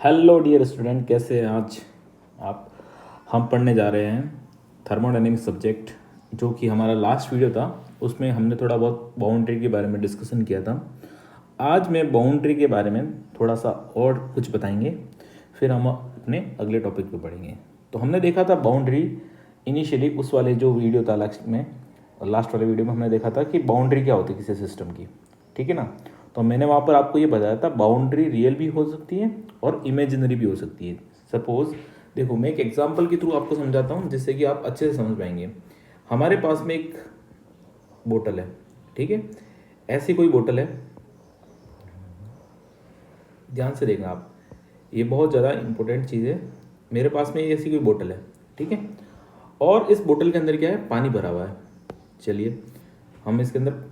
Hello dear student, कैसे हैं आज आप। हम पढ़ने जा रहे हैं थर्मोडायनेमिक्स सब्जेक्ट, जो कि हमारा लास्ट वीडियो था। उसमें हमने थोड़ा बहुत बाउंड्री के बारे में डिस्कशन किया था। आज मैं बाउंड्री के बारे में थोड़ा सा और कुछ बताएंगे, फिर हम अपने अगले टॉपिक पे बढ़ेंगे। तो हमने देखा था बाउंड्री इनिशियली, उस वाले जो वीडियो था लास्ट वाले वीडियो में हमने देखा था कि बाउंड्री क्या होती है किसी सिस्टम की, ठीक है ना। तो मैंने वहाँ पर आपको ये बताया था बाउंड्री रियल भी हो सकती है और इमेजिनरी भी हो सकती है। सपोज देखो, मैं एक एग्जांपल के थ्रू आपको समझाता हूँ जिससे कि आप अच्छे से समझ पाएंगे। हमारे पास में एक बोतल है, ठीक है। ऐसी कोई बोतल है, ध्यान से देखना आप, ये बहुत ज़्यादा इंपॉर्टेंट चीज़ है। मेरे पास में ऐसी कोई बोतल है, ठीक है, और इस बोतल के अंदर क्या है, पानी भरा हुआ है। चलिए हम इसके अंदर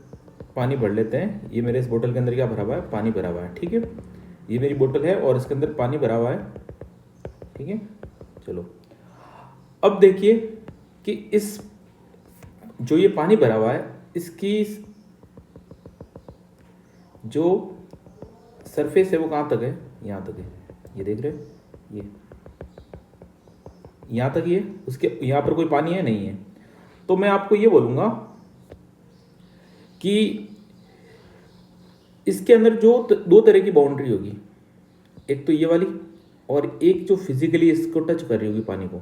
पानी भर लेते हैं। ये मेरे इस बोतल के अंदर क्या भरा हुआ है, पानी भरा हुआ है, ठीक है। ये मेरी बोतल है और इसके अंदर पानी भरा हुआ है, ठीक है। चलो अब देखिए कि इस जो ये पानी भरा हुआ है, इसकी जो सरफेस है वो कहाँ तक है, यहाँ तक है। ये देख रहे हैं, ये यहाँ तक, ये उसके यहाँ पर कोई पानी है नहीं है। तो मैं आपको ये बोलूँगा कि इसके अंदर जो दो तरह की बाउंड्री होगी, एक तो ये वाली और एक जो फिजिकली इसको टच कर रही होगी पानी को,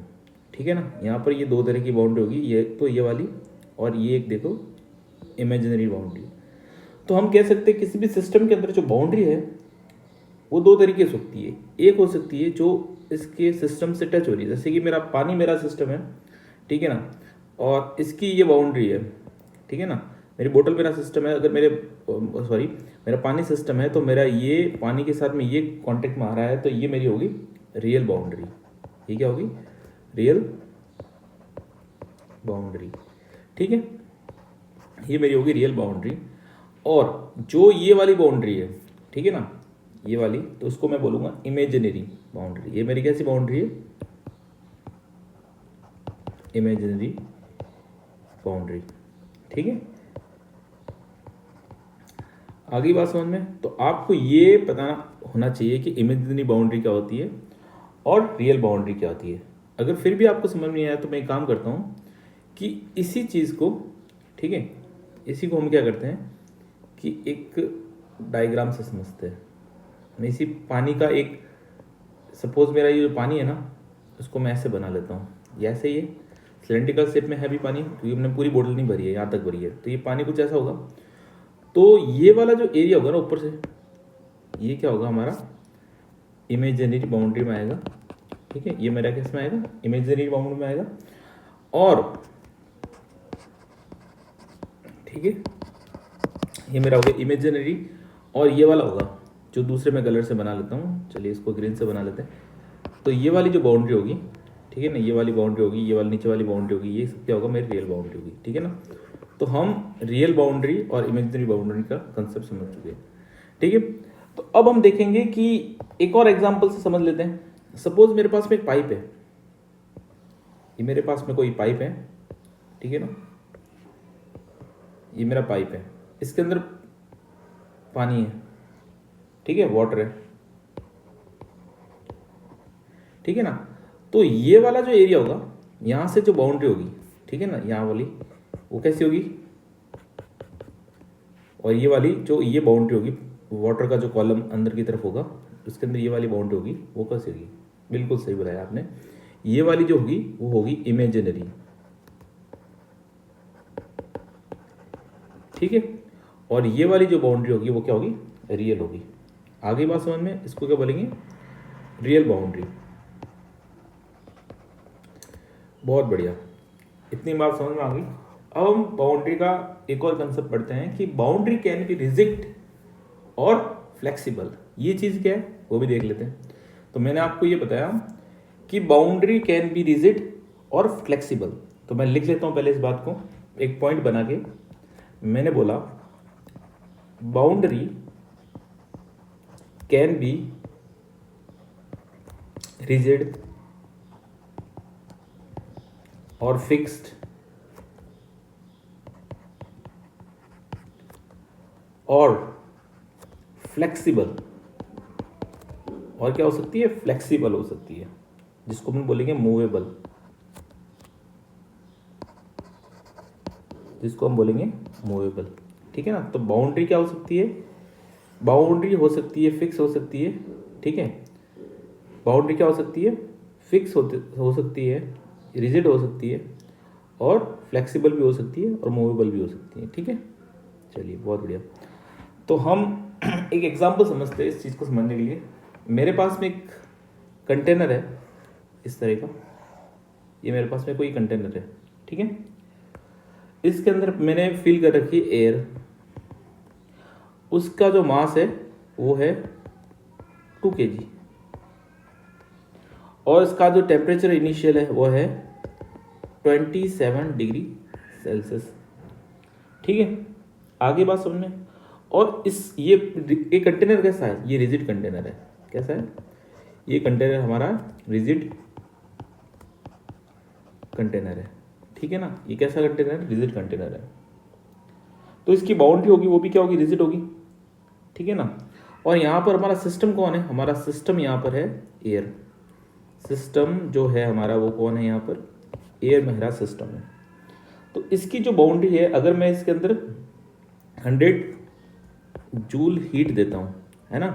ठीक है ना। यहाँ पर ये दो तरह की बाउंड्री होगी, ये तो ये वाली और ये एक देखो इमेजिनरी बाउंड्री। तो हम कह सकते हैं किसी भी सिस्टम के अंदर जो बाउंड्री है वो दो तरीके से सकती है। एक हो सकती है जो इसके सिस्टम से टच हो रही है, जैसे कि मेरा पानी मेरा सिस्टम है, ठीक है ना, और इसकी ये बाउंड्री है, ठीक है ना। मेरी बोतल मेरा सिस्टम है, अगर मेरा पानी सिस्टम है, तो मेरा ये पानी के साथ में ये कांटेक्ट में आ रहा है, तो ये मेरी होगी रियल बाउंड्री। ये क्या होगी, रियल बाउंड्री, ठीक है। ये मेरी होगी रियल बाउंड्री। और जो ये वाली बाउंड्री है, ठीक है ना, ये वाली, तो उसको मैं बोलूंगा इमेजिनरी बाउंड्री। ये मेरी कैसी बाउंड्री है, इमेजिनरी बाउंड्री, ठीक है। आगे बात समझ में, तो आपको ये पता होना चाहिए कि इमेजिनरी बाउंड्री क्या होती है और रियल बाउंड्री क्या होती है। अगर फिर भी आपको समझ में नहीं आया तो मैं एक काम करता हूँ कि इसी चीज़ को, ठीक है, इसी को हम क्या करते हैं कि एक डायग्राम से समझते हैं। मैं इसी पानी का एक, सपोज मेरा ये जो पानी है ना, उसको मैं ऐसे बना लेता हूँ। ये ऐसे ही है, सिलेंड्रिकल शेप में है भी पानी, क्योंकि हमने पूरी बोतल नहीं भरी है, यहाँ तक भरी है। तो ये पानी कुछ ऐसा होगा। तो ये वाला जो एरिया होगा ना ऊपर से, ये क्या होगा, हमारा इमेजिनरी बाउंड्री में आएगा, ठीक है। ये मेरा किस में आएगा, इमेजिनरी बाउंड्री में आएगा। और ठीक है, ये मेरा होगा इमेजिनरी। और ये वाला होगा जो दूसरे में कलर से बना लेता हूँ, चलिए इसको ग्रीन से बना लेते हैं। तो ये वाली जो बाउंड्री होगी, ठीक है ना, ये वाली बाउंड्री होगी, ये वाली नीचे वाली बाउंड्री होगी, ये सब क्या होगा, मेरी रियल बाउंड्री होगी, ठीक है ना। तो हम रियल बाउंड्री और इमेजिनरी बाउंड्री का कंसेप्ट समझ चुके हैं, ठीक है। तो अब हम देखेंगे कि एक और एग्जांपल से समझ लेते हैं। सपोज मेरे पास में एक पाइप है, ये मेरे पास में कोई पाइप है, ठीक है ना, ये मेरा पाइप है, इसके अंदर पानी है, ठीक है, वाटर है, ठीक है ना। तो ये वाला जो एरिया होगा, यहाँ से जो बाउंड्री होगी, ठीक है ना, यहाँ वाली, वो कैसी होगी, और ये वाली जो ये बाउंड्री होगी, वाटर का जो कॉलम अंदर की तरफ होगा, उसके अंदर ये वाली बाउंड्री होगी, वो कैसी होगी, बिल्कुल सही बताया आपने। ये वाली जो होगी वो होगी इमेजिनरी, ठीक है। और ये वाली जो बाउंड्री होगी वो क्या होगी, रियल होगी। आगे बात समझ में, इसको क्या बोलेंगे, रियल बाउंड्री। बहुत बढ़िया, इतनी बात समझ में आ गई। अब हम बाउंड्री का एक और कंसेप्ट पढ़ते हैं कि बाउंड्री कैन बी रिजिड और फ्लेक्सिबल। ये चीज़ क्या है वो भी देख लेते हैं। तो मैंने आपको ये बताया कि बाउंड्री कैन बी रिजिड और फ्लेक्सिबल। तो मैं लिख लेता हूँ पहले इस बात को एक पॉइंट बना के। मैंने बोला बाउंड्री कैन बी रिजिड और फिक्स्ड और फ्लेक्सिबल और क्या हो सकती है, फ्लेक्सिबल हो सकती है, जिसको हम बोलेंगे मूवेबल, जिसको हम बोलेंगे मूवेबल। ठीक है ना। तो बाउंड्री क्या हो सकती है, बाउंड्री हो सकती है फिक्स हो सकती है। ठीक है, बाउंड्री क्या हो सकती है, फिक्स हो सकती है, रिजिड हो सकती है, और फ्लेक्सिबल भी हो सकती है, और मूवेबल भी हो सकती है। ठीक है, चलिए बहुत बढ़िया। तो हम एक एग्जांपल समझते हैं इस चीज़ को समझने के लिए। मेरे पास में एक कंटेनर है इस तरह का, ये मेरे पास में कोई कंटेनर है। ठीक है, इसके अंदर मैंने फिल कर रखी एयर, उसका जो मास है वो है 2 kg, और इसका जो टेम्परेचर इनिशियल है वो है 27 डिग्री सेल्सियस। ठीक है, आगे बात समझ में। और ये कंटेनर कैसा है, ये रिजिड कंटेनर है। कैसा है ये कंटेनर, हमारा रिजिड कंटेनर है। ठीक है ना, ये कैसा कंटेनर है, रिजिड कंटेनर है। तो इसकी बाउंड्री होगी वो भी क्या होगी, रिजिड होगी। ठीक है ना। और यहाँ पर हमारा सिस्टम कौन है, हमारा सिस्टम यहाँ पर है एयर। सिस्टम जो है हमारा वो कौन है, यहाँ पर एयर में हमारा सिस्टम है। तो इसकी जो बाउंड्री है, अगर मैं इसके अंदर 100 जूल हीट देता हूँ, है ना,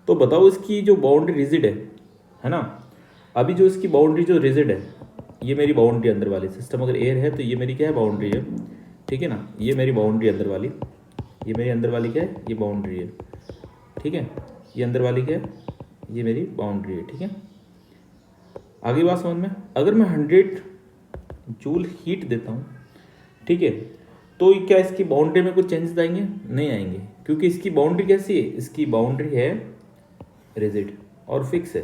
तो बताओ इसकी जो बाउंड्री रिजिड है ना। अभी जो इसकी बाउंड्री जो रिजिड है, ये मेरी बाउंड्री अंदर वाली, सिस्टम अगर एयर है तो ये मेरी क्या है, बाउंड्री है। ठीक है ना, ये मेरी बाउंड्री अंदर वाली, ये मेरी अंदर वाली क्या है, ये बाउंड्री है। ठीक है, ये अंदर वाली क्या है, ये मेरी बाउंड्री है। ठीक है, आगे बात समझ में। अगर मैं 100 जूल हीट देता हूँ, ठीक है, तो क्या इसकी बाउंड्री में कुछ चेंजेस आएंगे, नहीं आएंगे, क्योंकि इसकी बाउंड्री कैसी है, इसकी बाउंड्री है रिजिड और फिक्स है।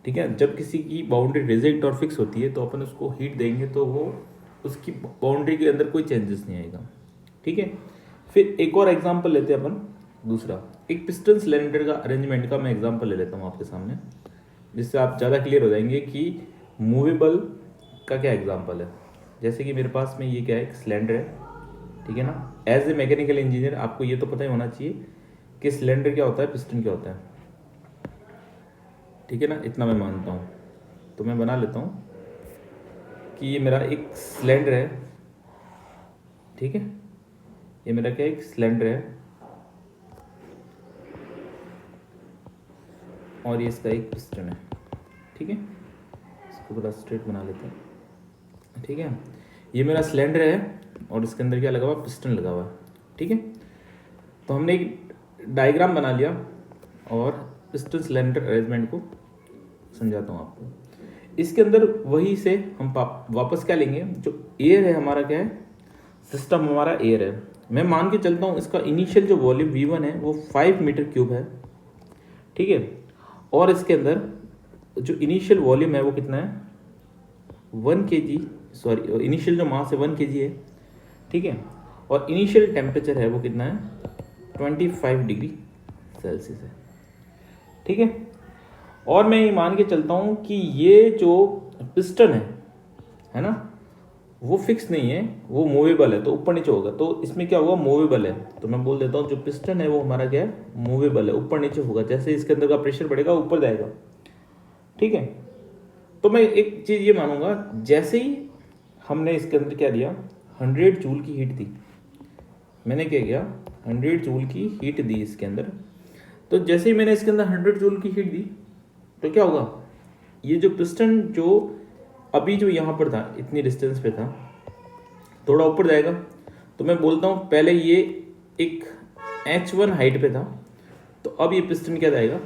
ठीक है, जब किसी की बाउंड्री रिजिड और फिक्स होती है तो अपन उसको हीट देंगे तो वो उसकी बाउंड्री के अंदर कोई चेंजेस नहीं आएगा। ठीक है, फिर एक और एग्जांपल लेते हैं अपन, दूसरा एक पिस्टन सिलेंडर का अरेंजमेंट का मैं एग्जांपल ले लेता हूँ आपके सामने, जिससे आप ज़्यादा क्लियर हो जाएंगे कि मूवेबल का क्या एग्जांपल है। जैसे कि मेरे पास में ये क्या है, एक सिलेंडर है। ठीक है ना, एज ए मैकेनिकल इंजीनियर आपको ये तो पता ही होना चाहिए कि सिलेंडर क्या होता है, पिस्टन क्या होता है। ठीक है ना, इतना मैं मानता हूँ। तो मैं बना लेता हूँ कि ये मेरा एक सिलेंडर है। ठीक है, ये मेरा क्या एक सिलेंडर है, और ये इसका एक पिस्टन है। ठीक है, इसको थोड़ा स्ट्रेट बना लेते हैं। ठीक है, ये मेरा सिलेंडर है और इसके अंदर क्या लगा हुआ, पिस्टन लगा हुआ है। ठीक है, तो हमने एक डायग्राम बना लिया और पिस्टन सिलेंडर अरेंजमेंट को समझाता हूँ आपको। इसके अंदर वही से हम वापस क्या लेंगे, जो एयर है हमारा क्या है, सिस्टम हमारा एयर है। मैं मान के चलता हूँ इसका इनिशियल जो वॉल्यूम V1 है वो 5 मीटर क्यूब है। ठीक है, और इसके अंदर जो इनिशियल वॉल्यूम है वो कितना है, 1 kg, सॉरी इनिशियल जो मास है 1 kg है। ठीक है, और इनिशियल टेम्परेचर है वो कितना है, 25 डिग्री सेल्सियस है। ठीक है, और मैं ये मान के चलता हूँ कि ये जो पिस्टन है ना, वो फिक्स नहीं है, वो मूवेबल है, तो ऊपर नीचे होगा। तो इसमें क्या होगा, मूवेबल है, तो मैं बोल देता हूँ जो पिस्टन है वो हमारा क्या है, मूवेबल है, ऊपर नीचे होगा। जैसे इसके अंदर का प्रेशर बढ़ेगा ऊपर जाएगा। ठीक है, तो मैं एक चीज़ ये मानूंगा, जैसे ही हमने इसके अंदर क्या दिया, 100 जूल की हीट दी, मैंने क्या किया, 100 जूल की हीट दी इसके अंदर। तो जैसे ही मैंने इसके अंदर 100 जूल की हीट दी तो क्या होगा, ये जो पिस्टन जो अभी जो यहाँ पर था, इतनी डिस्टेंस पे था, थोड़ा ऊपर जाएगा। तो मैं बोलता हूँ पहले ये एक H1 हाइट पे था, तो अब ये पिस्टन क्या जाएगा,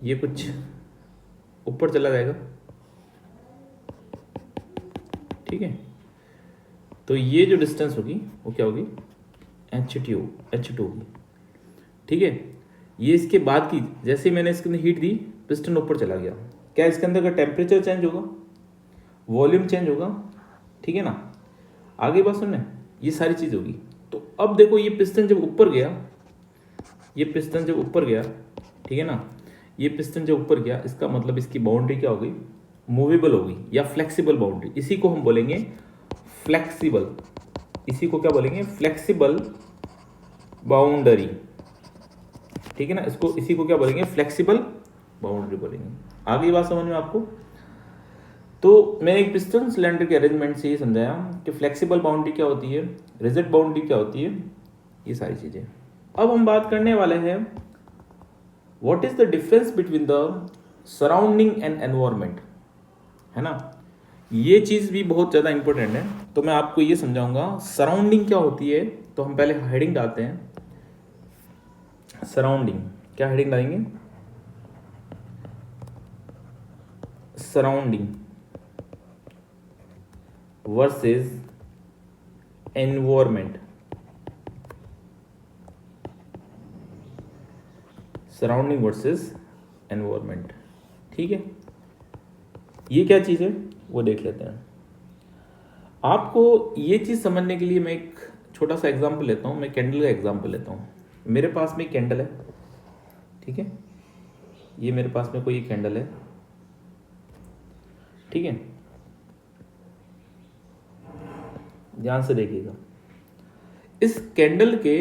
ये कुछ ऊपर चला जाएगा। ठीक है, तो ये जो डिस्टेंस होगी वो क्या होगी, H2 होगी। ठीक है, ये इसके बाद की, जैसे मैंने इसके अंदर हीट दी, पिस्टन ऊपर चला गया। क्या इसके अंदर का टेम्परेचर चेंज होगा, वॉल्यूम चेंज होगा। ठीक है ना, आगे बात सुनने, ये सारी चीज़ होगी। तो अब देखो ये पिस्टन जब ऊपर गया, ये पिस्टन जब ऊपर गया, ठीक है ना, ये पिस्टन जब ऊपर गया, इसका मतलब इसकी बाउंड्री क्या हो गई, मूवेबल हो गई या फ्लेक्सिबल बाउंड्री। इसी को हम बोलेंगे फ्लेक्सिबल इसी को क्या बोलेंगे, फ्लेक्सिबल बाउंड्री। ठीक है ना, इसी को क्या बोलेंगे, फ्लेक्सिबल बाउंड्री बोलेंगे। आगे बात समझ में आपको। तो मैंने एक पिस्टन सिलेंडर के अरेंजमेंट से ये समझाया कि फ्लेक्सिबल बाउंड्री क्या होती है, रिजिड बाउंड्री क्या होती है, ये सारी चीज़ें। अब हम बात करने वाले हैं what is the difference between the surrounding and environment, है ना। ये चीज़ भी बहुत ज़्यादा इंपॉर्टेंट है। तो मैं आपको ये समझाऊंगा सराउंडिंग क्या होती है। तो हम पहले हेडिंग डालते हैं, सराउंडिंग। क्या हेडिंग डालेंगे, surrounding versus environment. Surrounding versus environment, ठीक है। ये क्या चीज़ है वो देख लेते हैं। आपको ये चीज़ समझने के लिए मैं एक छोटा सा एग्जांपल लेता हूँ। मैं कैंडल का एग्जांपल लेता हूँ। मेरे पास में एक कैंडल है, ठीक है। ये मेरे पास में कोई एक कैंडल है, ठीक है। ध्यान से देखिएगा। इस कैंडल के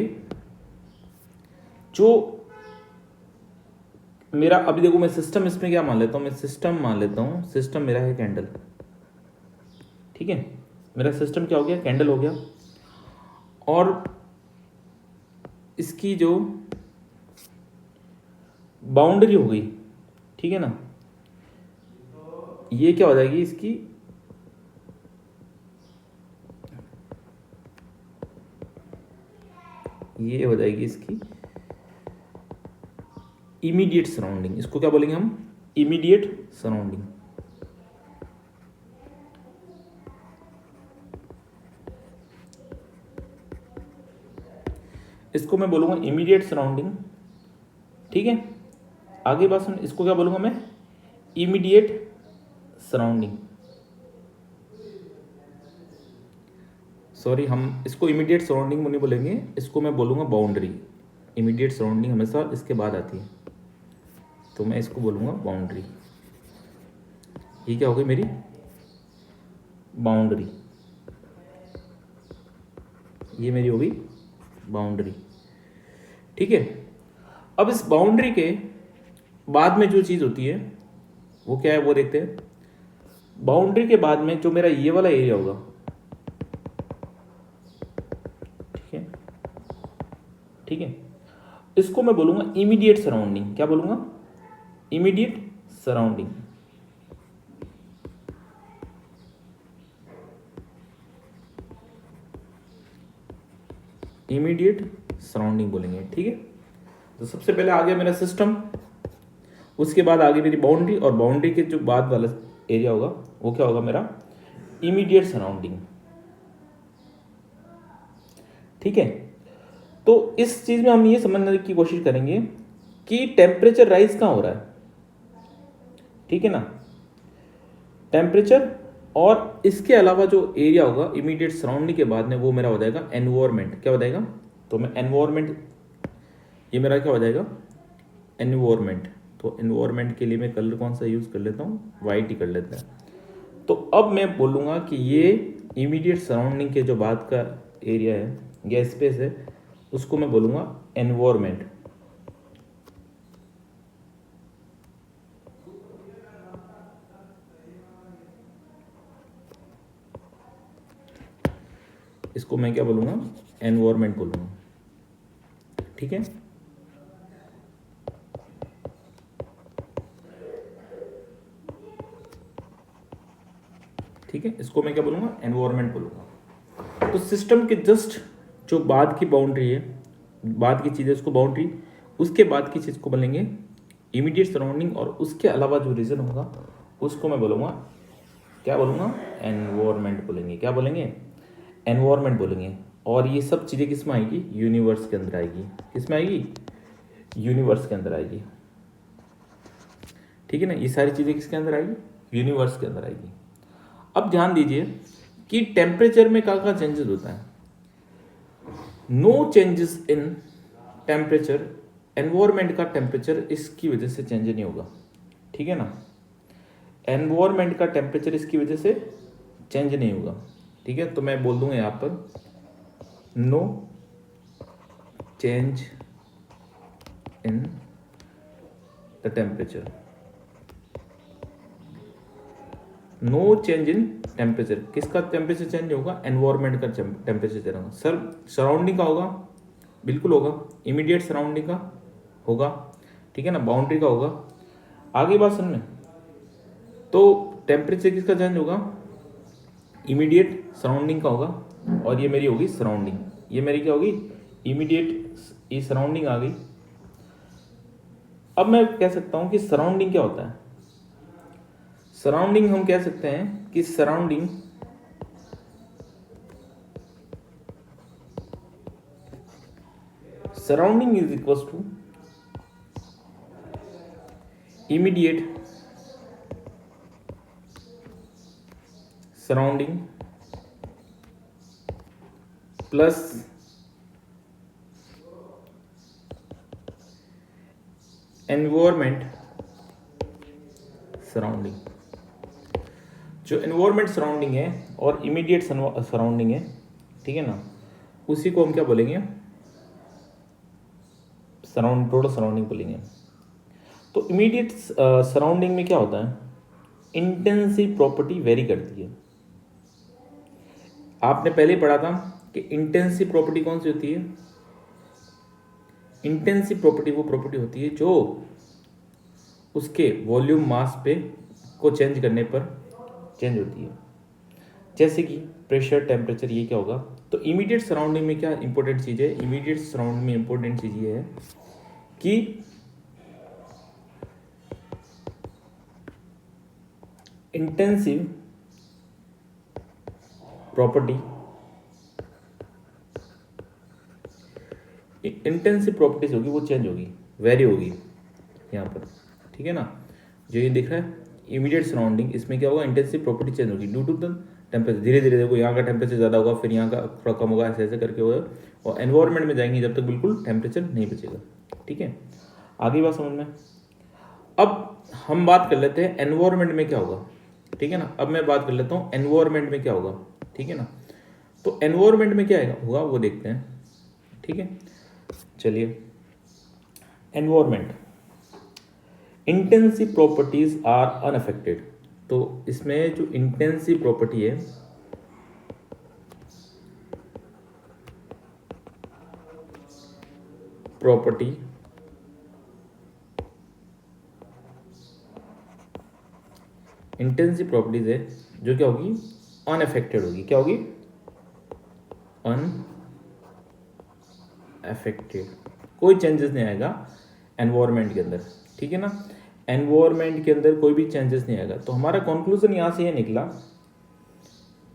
जो मेरा, अभी देखो मैं सिस्टम इसमें क्या मान लेता हूँ, मैं सिस्टम मान लेता हूँ। सिस्टम मेरा है कैंडल, ठीक है। मेरा सिस्टम क्या हो गया, कैंडल हो गया। और इसकी जो बाउंड्री हो गई, ठीक है ना, ये क्या हो जाएगी, इसकी ये हो जाएगी इसकी इमीडिएट सराउंडिंग। इसको क्या बोलेंगे हम, इमीडिएट सराउंडिंग। इसको मैं बोलूंगा इमीडिएट सराउंडिंग, ठीक है। आगे बात सुन, इसको क्या बोलूंगा मैं, इमीडिएट सराउंडिंग। सॉरी, हम इसको इमीडिएट सराउंडिंग नहीं बोलेंगे, इसको मैं बोलूंगा बाउंड्री। इमीडिएट सराउंडिंग हमेशा इसके बाद आती है, तो मैं इसको बोलूंगा बाउंड्री। ये क्या हो गई मेरी बाउंड्री, ये मेरी हो गई बाउंड्री, ठीक है। अब इस बाउंड्री के बाद में जो चीज़ होती है वो क्या है, वो देखते हैं। बाउंड्री के बाद में जो मेरा ये वाला एरिया होगा, ठीक है, ठीक है, इसको मैं बोलूंगा इमीडिएट सराउंडिंग। क्या बोलूंगा, इमीडिएट सराउंडिंग। इमीडिएट सराउंडिंग बोलेंगे, ठीक है। तो सबसे पहले आ गया मेरा सिस्टम, उसके बाद आ गई मेरी बाउंड्री, और बाउंड्री के जो बाद वाला एरिया होगा वो क्या होगा, मेरा इमीडिएट सराउंडिंग, ठीक है। तो इस चीज में हम ये समझने की कोशिश करेंगे कि टेम्परेचर राइज कहाँ हो रहा है, ठीक है ना, टेम्परेचर। और इसके अलावा जो एरिया होगा इमीडिएट सराउंडिंग के बाद में, वो मेरा हो जाएगा एनवायरमेंट। क्या हो जाएगा, तो मैं एनवायरमेंट, ये मेरा क्या हो जाएगा, एनवायरमेंट। तो एनवायरमेंट के लिए मैं कलर कौन सा यूज कर लेता हूँ, वाइट ही कर लेते हैं। तो अब मैं बोलूँगा कि ये इमीडिएट सराउंडिंग के जो बाद का एरिया है या स्पेस है, उसको मैं बोलूँगा एनवायरमेंट। इसको मैं क्या बोलूँगा, एनवायरमेंट बोलूँगा, ठीक है। ठीक है, इसको मैं क्या बोलूँगा, एनवायरमेंट बोलूँगा। तो सिस्टम के जस्ट जो बाद की बाउंड्री है, बाद की चीज़ है, उसको बाउंड्री, उसके बाद की चीज़ को बोलेंगे इमीडिएट सराउंडिंग, और उसके अलावा जो रीजन होगा उसको मैं बोलूँगा, क्या बोलूँगा, एनवायरमेंट बोलेंगे। क्या बोलेंगे, एनवायरमेंट बोलेंगे। और ये सब चीज़ें किस में आएगी, यूनिवर्स के अंदर आएगी। किस में आएगी, यूनिवर्स के अंदर आएगी, ठीक है ना। ये सारी चीज़ें किसके अंदर आएगी, यूनिवर्स के अंदर आएगी। अब ध्यान दीजिए कि टेम्परेचर में क्या चेंजेस होता है। No changes in temperature, environment का टेम्परेचर इसकी वजह से चेंज नहीं होगा, ठीक है ना। एनवायरमेंट का टेम्परेचर इसकी वजह से चेंज नहीं होगा, ठीक है। तो मैं बोल दूंगा यहाँ पर no change in the temperature, no change in temperature. किसका टेम्परेचर चेंज होगा? एनवायरमेंट का टेम्परेचर चेंज होगा। सर सराउंडिंग का होगा? बिल्कुल होगा, इमीडिएट सराउंडिंग का होगा, ठीक है ना, बाउंड्री का होगा। आगे बात समझ में, तो टेम्परेचर किसका चेंज होगा? इमीडिएट सराउंडिंग का होगा, और ये मेरी होगी सराउंडिंग, ये मेरी क्या होगी? इमीडिएट, ये सराउंडिंग आ गई। अब मैं कह सकता हूं कि सराउंडिंग क्या होता है? सराउंडिंग हम कह सकते हैं कि surrounding is equal to immediate surrounding plus environment surrounding. जो एनवायरमेंट सराउंडिंग है और इमीडिएट सराउंडिंग है, ठीक है ना, उसी को हम क्या बोलेंगे? टोटल सराउंडिंग बोलेंगे। तो इमीडिएट सराउंडिंग में क्या होता है? इंटेंसिव प्रॉपर्टी वेरी करती है। आपने पहले पढ़ा था कि इंटेंसिव प्रॉपर्टी कौन सी होती है? इंटेंसिव प्रॉपर्टी वो प्रॉपर्टी होती है जो उसके वॉल्यूम मास पे को चेंज करने पर चेंज होती है, जैसे कि प्रेशर, टेम्परेचर, ये क्या होगा? तो इमीडिएट सराउंडिंग में क्या इंपॉर्टेंट चीज़ है? इमीडिएट सराउंडिंग में इंपॉर्टेंट चीज़ ये है कि इंटेंसिव प्रॉपर्टी, इंटेंसिव प्रॉपर्टीज होगी वो चेंज होगी, वेरी होगी यहाँ पर, ठीक है ना। जो ये दिख रहा है इमीडिएट सराउंडिंग, इसमें क्या होगा? इंटेंसिव प्रॉपर्टी चेंज होगी ड्यू टू द टेम्परेचर। धीरे धीरे देखो, यहाँ का टेम्परेचर ज़्यादा होगा, फिर यहाँ का थोड़ा कम होगा, ऐसे ऐसे करके होगा, और एनवायरमेंट में जाएंगे जब तक बिल्कुल टेम्परेचर नहीं बचेगा, ठीक है। आगे बात समझ में। अब हम बात कर लेते हैं एनवायरमेंट में क्या होगा, ठीक है ना। अब मैं बात कर लेता हूँ एनवायरमेंट में क्या होगा, ठीक है ना। तो एनवायरमेंट में क्या होगा वो देखते हैं, ठीक है। चलिए, environment, intensive properties are unaffected. तो इसमें जो इंटेंसिव प्रॉपर्टी है, प्रॉपर्टी इंटेंसिव प्रॉपर्टीज है जो क्या होगी? अनअफेक्टेड होगी। क्या होगी? अनअफेक्टेड, कोई चेंजेस नहीं आएगा एनवायरमेंट के अंदर, ठीक है ना। एनवायरमेंट के अंदर कोई भी चेंजेस नहीं आएगा। तो हमारा कंक्लूजन यहाँ से ये निकला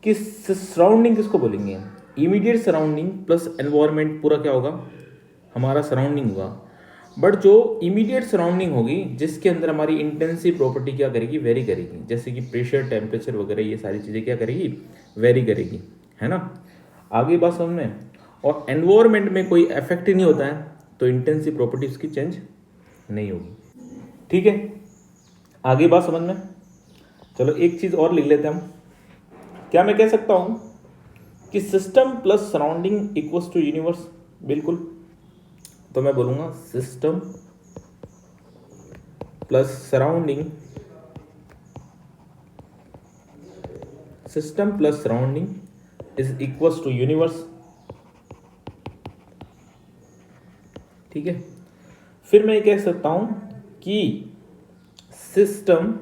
कि सराउंडिंग किसको बोलेंगे? इमीडिएट सराउंडिंग प्लस एनवायरमेंट पूरा क्या होगा? हमारा सराउंडिंग होगा। बट जो इमीडिएट सराउंडिंग होगी जिसके अंदर हमारी इंटेंसिव प्रॉपर्टी क्या करेगी? वेरी करेगी, जैसे कि प्रेशर, टेम्परेचर वगैरह, ये सारी चीज़ें क्या करेगी? वेरी करेगी, है ना। आगे बात समझ में। और एनवायरमेंट में कोई इफेक्ट ही नहीं होता है, तो इंटेंसिव प्रॉपर्टी उसकी चेंज नहीं होगी, ठीक है। आगे बात समझ में। चलो एक चीज़ और लिख लेते हैं हम। क्या मैं कह सकता हूं कि system plus surrounding equals to universe? बिल्कुल। तो मैं बोलूंगा system plus surrounding, system plus surrounding is equals to universe, ठीक है। फिर मैं कह सकता हूं कि सिस्टम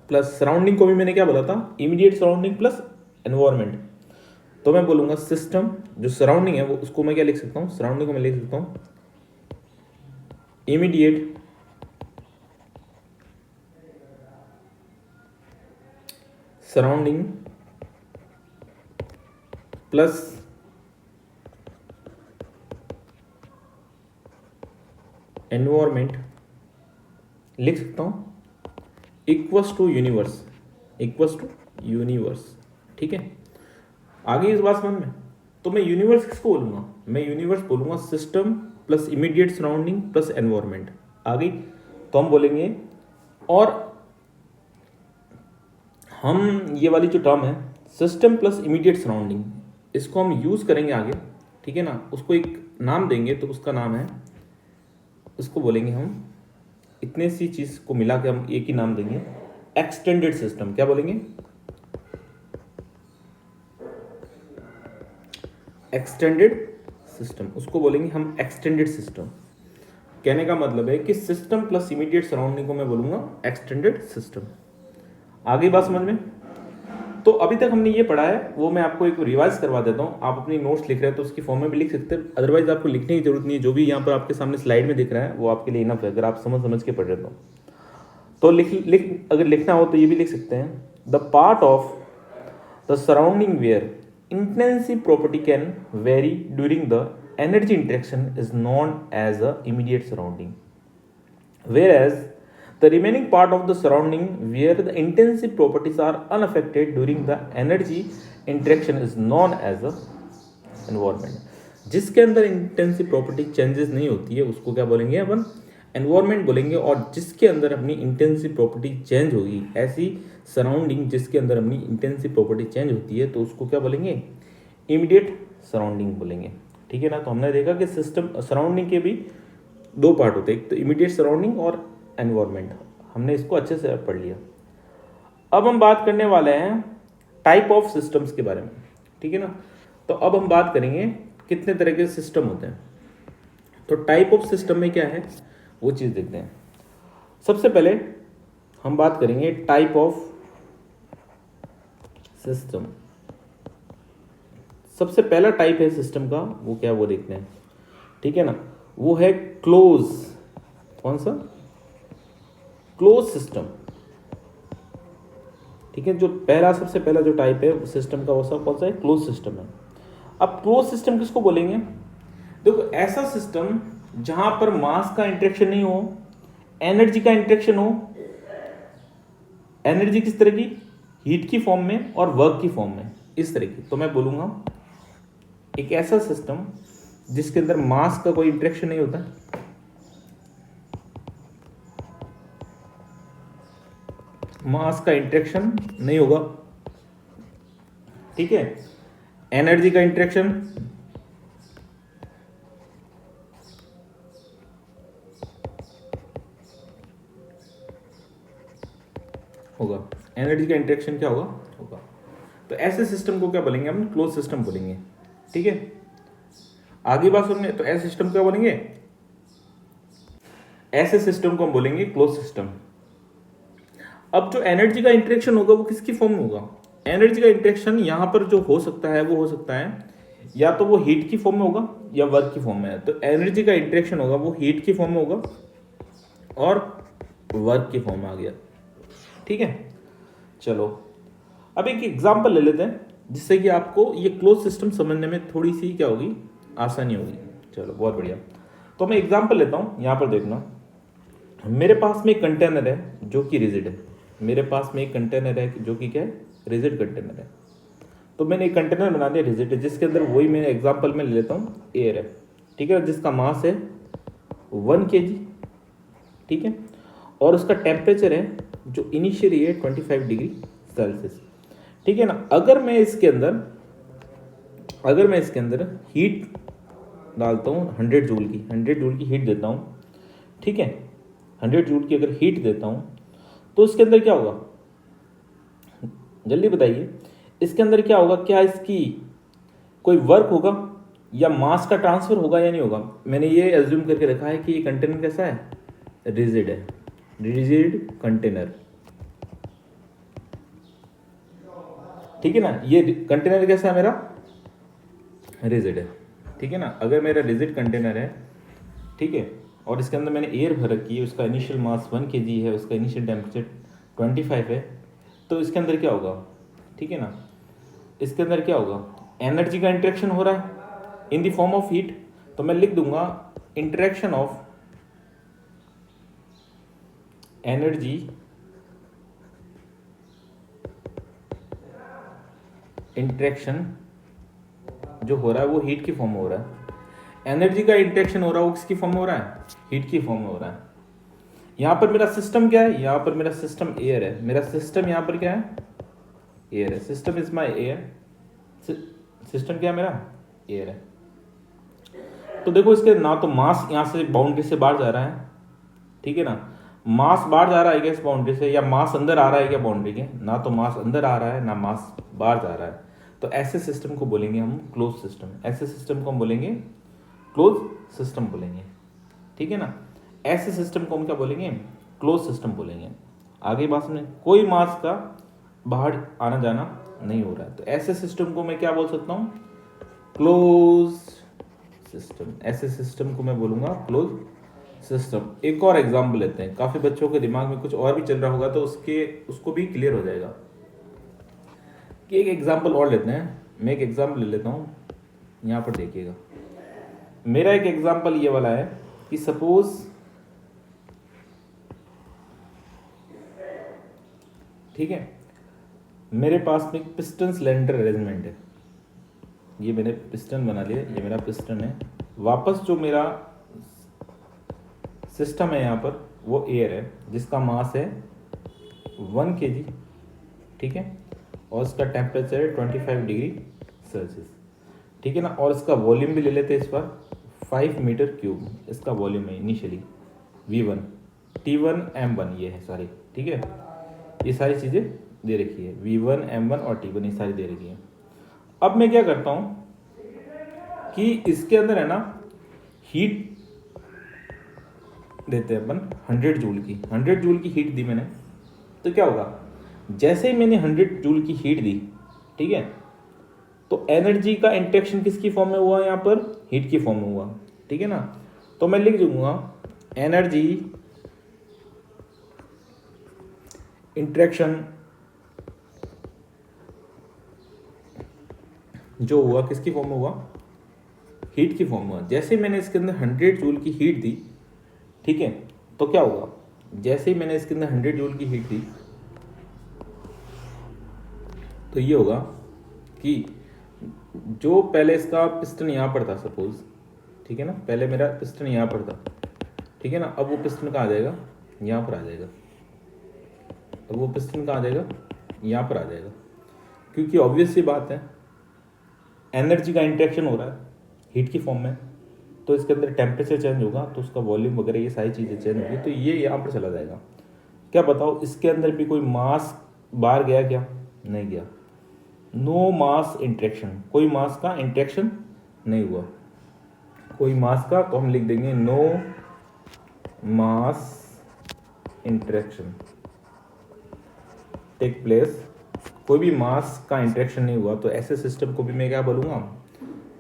प्लस सराउंडिंग को भी मैंने क्या बोला था? Immediate surrounding plus environment. तो मैं बोलूंगा सिस्टम, जो सराउंडिंग है वो, उसको मैं क्या लिख सकता हूं? सराउंडिंग को मैं लिख सकता हूं इमीडिएट सराउंडिंग प्लस एनवायरमेंट लिख सकता हूं equals to universe, equals to universe, ठीक है। आगे इस बात समझ में। तो मैं यूनिवर्स किसको बोलूंगा? मैं यूनिवर्स बोलूंगा system plus immediate surrounding plus environment. आगे तो हम बोलेंगे, और हम ये वाली जो टर्म है सिस्टम प्लस इमीडिएट सराउंडिंग, इसको हम यूज़ करेंगे आगे, ठीक है ना। उसको एक नाम देंगे, तो उसका नाम है, उसको बोलेंगे हम, इतने सी चीज़ को मिला के हम एक ही नाम देंगे, एक्सटेंडेड सिस्टम। क्या बोलेंगे? एक्सटेंडेड सिस्टम, उसको बोलेंगे हम एक्सटेंडेड सिस्टम। कहने का मतलब है कि सिस्टम प्लस इमीडिएट सराउंडिंग को मैं बोलूँगा एक्सटेंडेड सिस्टम। आगे बात समझ में? तो अभी तक हमने ये पढ़ा है, वो मैं आपको एक रिवाइज करवा देता हूँ। आप अपनी नोट्स लिख रहे हैं तो उसकी फॉर्म में भी लिख सकते हैं, अदरवाइज आपको लिखने की जरूरत नहीं है। जो भी यहाँ पर आपके सामने स्लाइड में दिख रहा है वो आपके लिए इनफ है, अगर आप समझ के पढ़ रहे हो तो अगर लिखना हो तो ये भी लिख सकते हैं, the part of the surrounding where intensive property can vary during the energy interaction is known as a immediate surrounding, whereas the remaining part of the surrounding where the intensive properties are unaffected during the energy interaction is known as a environment. जिसके अंदर intensive property changes नहीं होती है उसको क्या बोलेंगे अपन? Environment बोलेंगे। और जिसके अंदर अपनी इंटेंसिव प्रॉपर्टी चेंज होगी, ऐसी सराउंडिंग जिसके अंदर अपनी इंटेंसिव प्रॉपर्टी चेंज होती है, तो उसको क्या बोलेंगे? इमीडिएट सराउंडिंग बोलेंगे, ठीक है ना। तो हमने देखा कि सिस्टम सराउंडिंग के भी दो पार्ट होते हैं, एक तो इमीडिएट सराउंडिंग और एनवायरमेंट। हमने इसको अच्छे से पढ़ लिया। अब हम बात करने वाले हैं टाइप ऑफ सिस्टम्स के बारे में, ठीक है ना। तो अब हम बात करेंगे कितने तरह के सिस्टम होते हैं। तो टाइप ऑफ सिस्टम में क्या है वो चीज़ देखते हैं। सबसे पहले हम बात करेंगे टाइप ऑफ सिस्टम। सबसे पहला टाइप है सिस्टम का, वो क्या, वो देखते हैं, ठीक है ना। वो है क्लोज। कौन सा? क्लोज सिस्टम, ठीक है। जो पहला सबसे पहला जो टाइप है सिस्टम का वो सब कौन सा है? क्लोज सिस्टम है। अब क्लोज सिस्टम किसको बोलेंगे? देखो, ऐसा सिस्टम जहां पर मास का इंटरेक्शन नहीं हो, एनर्जी का इंटरेक्शन हो। एनर्जी किस तरह की? हीट की फॉर्म में और वर्क की फॉर्म में, इस तरह की। तो मैं बोलूंगा एक ऐसा सिस्टम जिसके अंदर मास का कोई इंटरेक्शन नहीं होता, मास का इंटरेक्शन नहीं होगा, ठीक है। एनर्जी का इंटरेक्शन होगा, एनर्जी का इंटरेक्शन क्या होगा। तो ऐसे सिस्टम को क्या बोलेंगे हम? क्लोज सिस्टम बोलेंगे, ठीक है। आगे बात सुनिए, तो ऐसे सिस्टम क्या बोलेंगे? ऐसे सिस्टम को हम बोलेंगे क्लोज सिस्टम। अब जो एनर्जी का इंटरेक्शन होगा वो किसकी फॉर्म में होगा? एनर्जी का इंटरेक्शन यहां पर जो हो सकता है वो हो सकता है या तो वो हीट की फॉर्म में होगा या वर्क की फॉर्म में है। तो एनर्जी का इंटरेक्शन होगा वो हीट की फॉर्म में होगा और वर्क की फॉर्म में आ गया, ठीक है। चलो अब एक एग्जांपल ले लेते हैं जिससे कि आपको ये क्लोज सिस्टम समझने में थोड़ी सी क्या होगी, आसानी होगी। चलो बहुत बढ़िया। तो मैं एग्जांपल लेता हूँ, यहाँ पर देखना। मेरे पास में एक कंटेनर है जो कि रिजिड है। मेरे पास में एक कंटेनर है जो कि क्या है? रिजिड कंटेनर है। तो मैंने एक कंटेनर बना दिया रिजिड है, जिसके अंदर वही मैं एग्जांपल में ले लेता हूँ एयर है, ठीक है, जिसका मास है 1 kg, ठीक है। और उसका टेम्परेचर है जो इनिशियली है 25 डिग्री सेल्सियस, ठीक है ना। अगर मैं इसके अंदर हीट डालता हूँ 100 जूल की हीट देता हूँ, ठीक है। 100 जूल की अगर हीट देता हूँ तो इसके अंदर क्या होगा? जल्दी बताइए, इसके अंदर क्या होगा? क्या इसकी कोई वर्क होगा या मास का ट्रांसफर होगा या नहीं होगा? मैंने ये एज्यूम करके रखा है कि ये कंटेनर कैसा है? रिजिड है, रिजिड कंटेनर, ठीक है ना। ये कंटेनर कैसा है? मेरा रिजिड है, ठीक है ना। अगर मेरा रिजिड कंटेनर है, ठीक है, और इसके अंदर मैंने एयर भर रखी है, उसका इनिशियल मास 1 kg है, उसका इनिशियल टेम्परेचर 25 है, तो इसके अंदर क्या होगा? ठीक है ना, इसके अंदर क्या होगा? एनर्जी का इंटरेक्शन हो रहा है इन द फॉर्म ऑफ हीट। तो मैं लिख दूंगा इंटरेक्शन ऑफ एनर्जी इंटरेक्शन जो हो रहा है वो हीट की फॉर्म में हो रहा है। एनर्जी का इंटरेक्शन हो रहा है वो किसकी फॉर्म में हो रहा है? हीट की फॉर्म में हो रहा है। यहाँ पर मेरा सिस्टम क्या है? यहाँ पर मेरा सिस्टम एयर है। मेरा सिस्टम यहाँ पर क्या है? एयर है, system is my air, system क्या है मेरा, एयर है। तो देखो इसके ना तो मास यहाँ से बाउंड्री से बाहर जा रहा है, ठीक है ना, मास बाहर जा रहा है क्या इस बाउंड्री से, या मास अंदर आ रहा है क्या बाउंड्री के, ना तो मास अंदर आ रहा है ना मास बाहर जा रहा है। तो ऐसे सिस्टम को बोलेंगे हम क्लोज सिस्टम, ऐसे सिस्टम को हम बोलेंगे क्लोज सिस्टम बोलेंगे, ठीक है ना। ऐसे सिस्टम को हम क्या बोलेंगे, क्लोज सिस्टम बोलेंगे। आगे बात में कोई मास का बाहर आना जाना नहीं हो रहा है, तो ऐसे सिस्टम को मैं क्या बोल सकता हूँ, क्लोज सिस्टम। ऐसे सिस्टम को मैं बोलूँगा क्लोज सिस्टम। एक और एग्जाम्पल लेते हैं, काफ़ी बच्चों के दिमाग में कुछ और भी चल रहा होगा तो उसको भी क्लियर हो जाएगा। कि एक एग्जाम्पल और लेते हैं, मैं एक एग्जाम्पल ले लेता हूँ, यहाँ पर देखिएगा। मेरा एक एग्जाम्पल ये वाला है कि सपोज ठीक है, मेरे पास में एक पिस्टन सिलेंडर अरेंजमेंट है, ये मैंने पिस्टन बना लिया, ये मेरा पिस्टन है। वापस जो मेरा सिस्टम है यहाँ पर वो एयर है जिसका मास है 1 kg, ठीक है, और इसका टेम्परेचर है 25 डिग्री सेल्सियस, ठीक है ना। और इसका वॉल्यूम भी ले लेते हैं इस बार, 5 मीटर क्यूब इसका वॉल्यूम है इनिशियली, V1 T1 M1 ये है सारी, ठीक है, ये सारी चीज़ें दे रखी है, V1 M1 और T1 ये सारी दे रखी है। अब मैं क्या करता हूँ कि इसके अंदर है ना हीट देते हैं अपन 100 जूल की, 100 जूल की हीट दी मैंने, तो क्या होगा, जैसे ही मैंने 100 जूल की हीट दी, ठीक है, तो एनर्जी का इंट्रैक्शन किसकी फॉर्म में हुआ, यहाँ पर हीट की फॉर्म में हुआ, ठीक है ना। तो मैं लिख दूंगा एनर्जी इंट्रैक्शन जो हुआ किसकी फॉर्म में हुआ, हीट की फॉर्म में हुआ। जैसे मैंने इसके अंदर 100 जूल की हीट दी, ठीक है, तो क्या होगा, जैसे ही मैंने इसके अंदर 100 जूल की हीट दी तो ये होगा कि जो पहले इसका पिस्टन यहाँ पर था सपोज, ठीक है ना, पहले मेरा पिस्टन यहाँ पर था, ठीक है ना, अब वो पिस्टन कहाँ आ जाएगा, यहाँ पर आ जाएगा। अब वो पिस्टन कहाँ आ जाएगा, यहाँ पर आ जाएगा, क्योंकि ऑब्वियस सी बात है एनर्जी का इंट्रैक्शन हो रहा है हीट की फॉर्म में, तो इसके अंदर टेम्परेचर चेंज होगा तो उसका वॉल्यूम वगैरह ये सारी चीज़ें चेंज होगी, तो ये यहाँ पर चला जाएगा। क्या बताओ इसके अंदर भी कोई मास बाहर गया क्या, नहीं गया, नो मास इंट्रैक्शन, कोई मास का इंट्रैक्शन नहीं हुआ, कोई मास का, तो हम लिख देंगे नो मास इंट्रैक्शन टेक प्लेस, कोई भी मास का इंट्रैक्शन नहीं हुआ। तो ऐसे सिस्टम को भी मैं क्या बोलूँगा,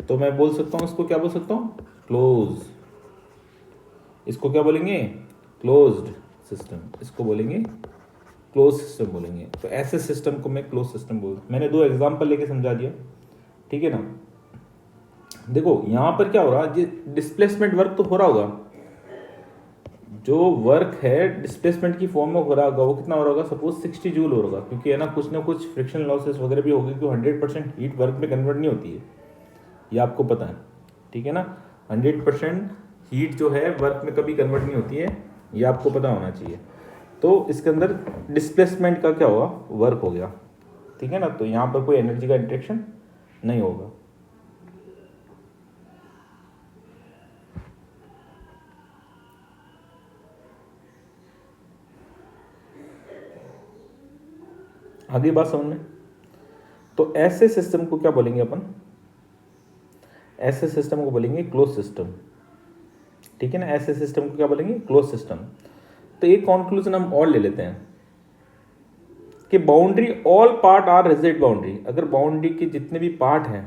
तो मैं बोल सकता हूँ इसको क्या बोल सकता हूँ, क्लोज, इसको क्या बोलेंगे, क्लोज्ड सिस्टम, इसको बोलेंगे क्लोज सिस्टम बोलेंगे। तो ऐसे सिस्टम को मैं क्लोज सिस्टम बोल, मैंने 2 एग्जांपल लेके समझा दिया, ठीक है ना। देखो यहाँ पर क्या हो रहा है, डिस्प्लेसमेंट वर्क तो हो रहा होगा, जो वर्क है डिस्प्लेसमेंट की फॉर्म में हो रहा होगा, वो कितना हो रहा होगा, सपोज 60 जूल हो रहा होगा, क्योंकि है ना कुछ फ्रिक्शन लॉसेस वगैरह भी होगी, क्योंकि 100% हीट वर्क में कन्वर्ट नहीं होती है, ये आपको पता है, ठीक है ना। 100% हीट जो है वर्क में कभी कन्वर्ट नहीं होती है, ये आपको पता होना चाहिए। तो इसके अंदर डिस्प्लेसमेंट का क्या होगा, वर्क हो गया, ठीक है ना। तो यहाँ पर कोई एनर्जी का इंट्रैक्शन नहीं होगा। आगे बात समझ में। तो ऐसे सिस्टम को क्या बोलेंगे अपन, ऐसे सिस्टम को बोलेंगे क्लोज सिस्टम, ठीक है ना। ऐसे सिस्टम को क्या बोलेंगे, क्लोज सिस्टम। तो एक कंक्लूजन हम और ले लेते हैं कि boundary all part are rigid boundary. अगर बाउंड्री के जितने भी पार्ट हैं,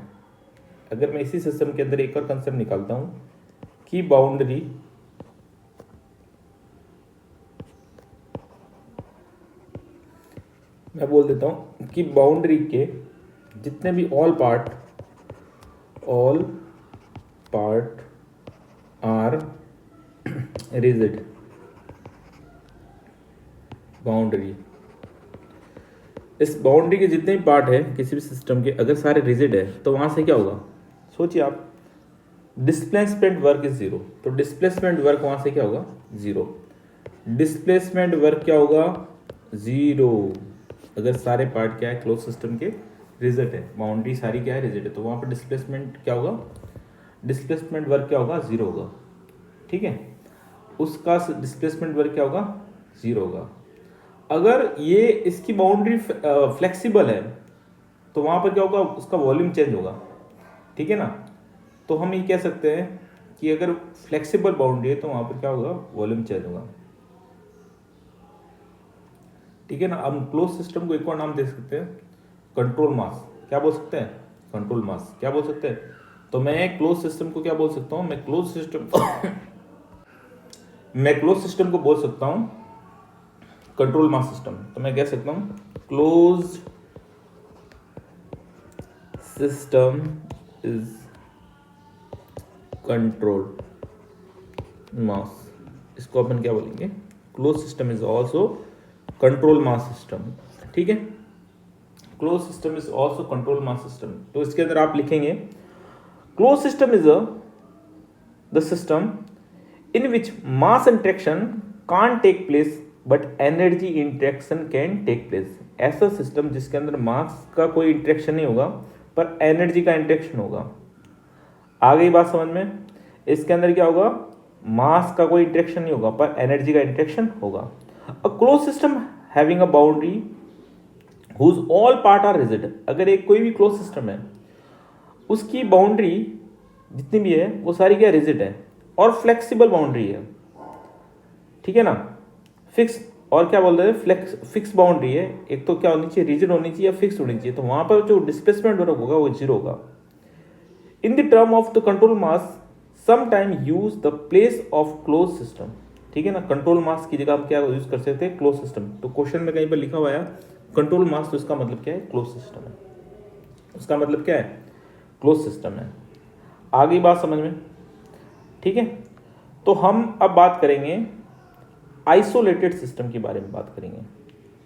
अगर मैं इसी सिस्टम के अंदर एक और कंसेप्ट निकालता हूं कि बाउंड्री मैं बोल देता हूं कि बाउंड्री के जितने भी all part are rigid boundary. इस बाउंड्री के जितने भी पार्ट है किसी भी सिस्टम के, अगर सारे रिजिड है तो वहां से क्या होगा, सोचिए आप, डिस्प्लेसमेंट वर्क इज 0, तो डिस्प्लेसमेंट वर्क वहां से क्या होगा, 0। डिस्प्लेसमेंट वर्क क्या होगा, 0। अगर सारे पार्ट क्या है क्लोज सिस्टम के रिजिड है, बाउंड्री सारी क्या है रिजिड है, तो वहाँ पर डिस्प्लेसमेंट क्या होगा, डिस्प्लेसमेंट वर्क क्या होगा, जीरो होगा। ठीक है, उसका डिस्प्लेसमेंट वर्क क्या होगा, जीरो होगा। अगर ये इसकी बाउंड्री फ्लेक्सिबल है तो वहाँ पर क्या होगा, उसका वॉल्यूम चेंज होगा। ठीक है ना, तो हम ये कह सकते हैं कि अगर फ्लेक्सिबल बाउंड्री है तो वहाँ पर क्या होगा, वॉल्यूम चेंज होगा। ठीक है ना, अब क्लोज सिस्टम को एक और नाम दे सकते हैं, कंट्रोल मास। क्या बोल सकते हैं, कंट्रोल मास। क्या बोल सकते हैं, तो मैं क्लोज सिस्टम को क्या बोल सकता हूँ, मैं क्लोज सिस्टम मैं क्लोज सिस्टम को बोल सकता हूँ कंट्रोल मास सिस्टम। तो मैं कह सकता हूँ close system is control mass. इसको अपन क्या बोलेंगे, close system is also control mass system. ठीक है, close system is also control mass system. तो इसके अंदर आप लिखेंगे close system is the system in which mass interaction can't take place but energy interaction can take place. ऐसा system जिसके अंदर मास का कोई इंटरेक्शन नहीं होगा पर एनर्जी का इंटरेक्शन होगा। आ गई बात समझ में, इसके अंदर क्या होगा, मास का कोई इंटरेक्शन नहीं होगा पर एनर्जी का इंटरेक्शन होगा। A close system having a boundary whose all part are rigid. अगर एक कोई भी क्लोज सिस्टम है उसकी बाउंड्री जितनी भी है वो सारी क्या रिजिड है और फ्लेक्सिबल बाउंड्री है। ठीक है ना, फिक्स और क्या बोल रहे हैं, फिक्स बाउंड्री है। एक तो क्या होनी चाहिए, रिजिड होनी चाहिए या फिक्स होनी चाहिए, तो वहां पर जो डिस्प्लेसमेंट होगा वो जीरो होगा। In the term of the control mass sometime use the place of close system. ठीक है ना, कंट्रोल मास की जगह हम क्या यूज कर सकते हैं, क्लोज सिस्टम। तो क्वेश्चन में कहीं पर लिखा हुआ है कंट्रोल मास, तो इसका मतलब क्या है, क्लोज सिस्टम है। उसका मतलब क्या है, क्लोज सिस्टम है। आ गई बात समझ में। ठीक है, तो हम अब बात करेंगे आइसोलेटेड सिस्टम के बारे में बात करेंगे।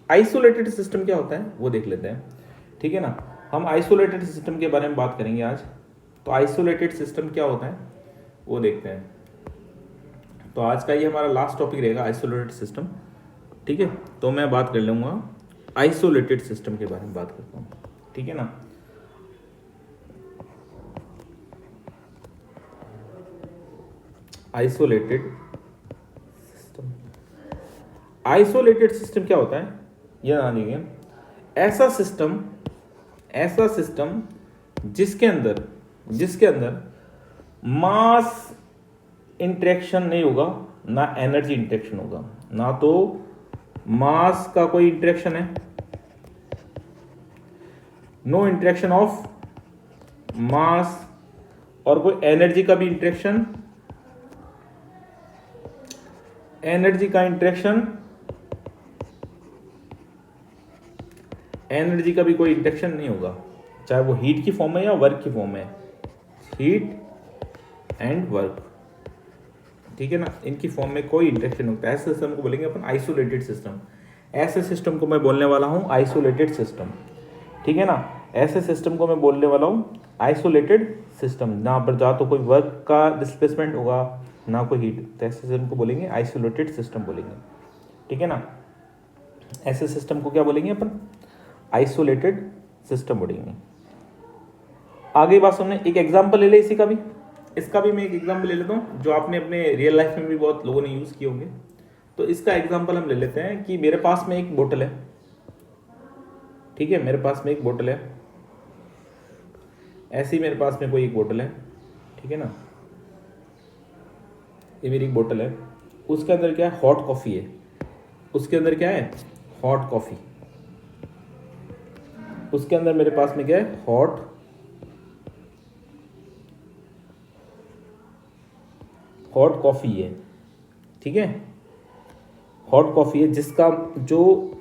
आइसोलेटेड सिस्टम क्या होता है वो देख लेते हैं। ठीक है ना, हम आइसोलेटेड सिस्टम के बारे में बात करेंगे आज। तो आइसोलेटेड सिस्टम क्या होता है वो देखते हैं। तो आज का ये हमारा लास्ट टॉपिक रहेगा, आइसोलेटेड सिस्टम। ठीक है, तो मैं बात कर लूँगा आइसोलेटेड सिस्टम के बारे में बात करता हूँ। ठीक है ना, आइसोलेटेड सिस्टम। आइसोलेटेड सिस्टम क्या होता है ये जान लीजिए, ऐसा सिस्टम जिसके अंदर मास इंटरेक्शन नहीं होगा ना एनर्जी इंटरेक्शन होगा। ना तो मास का कोई इंटरेक्शन है, नो इंटरेक्शन ऑफ मास, और कोई एनर्जी का भी इंटरेक्शन, एनर्जी का भी कोई इंटरेक्शन नहीं होगा, चाहे वो हीट की फॉर्म में या वर्क की फॉर्म में, हीट एंड वर्क। ठीक है ना, इनकी फॉर्म में कोई इंटरेक्शन होता है। ऐसे सिस्टम को बोलेंगे अपन आइसोलेटेड सिस्टम। ऐसे सिस्टम को मैं बोलने वाला हूँ आइसोलेटेड सिस्टम। ठीक है ना, ऐसे सिस्टम को मैं बोलने वाला हूँ आइसोलेटेड सिस्टम, जहाँ पर जा तो कोई वर्क का डिस्प्लेसमेंट होगा ना कोई हीट, तो ऐसे सिस्टम को बोलेंगे आइसोलेटेड सिस्टम बोलेंगे। ठीक है ना, ऐसे सिस्टम को क्या बोलेंगे अपन, आइसोलेटेड सिस्टम बोलेंगे। आगे बात सुनने, एक एग्जांपल ले ले इसी का भी, इसका भी मैं एक एग्जांपल ले लेता हूँ जो आपने अपने रियल लाइफ में भी बहुत लोगों ने यूज़ किए होंगे। तो इसका एग्जांपल हम ले लेते हैं कि मेरे पास में एक बोतल है। ठीक है, मेरे पास में एक बोतल है, ऐसी मेरे पास में कोई एक बोतल है। ठीक है ना, ये मेरी एक बोतल है, उसके अंदर क्या है, हॉट कॉफ़ी है। उसके अंदर क्या है, हॉट कॉफ़ी। उसके अंदर मेरे पास में क्या है, हॉट कॉफ़ी है। ठीक है, हॉट कॉफ़ी है जिसका जो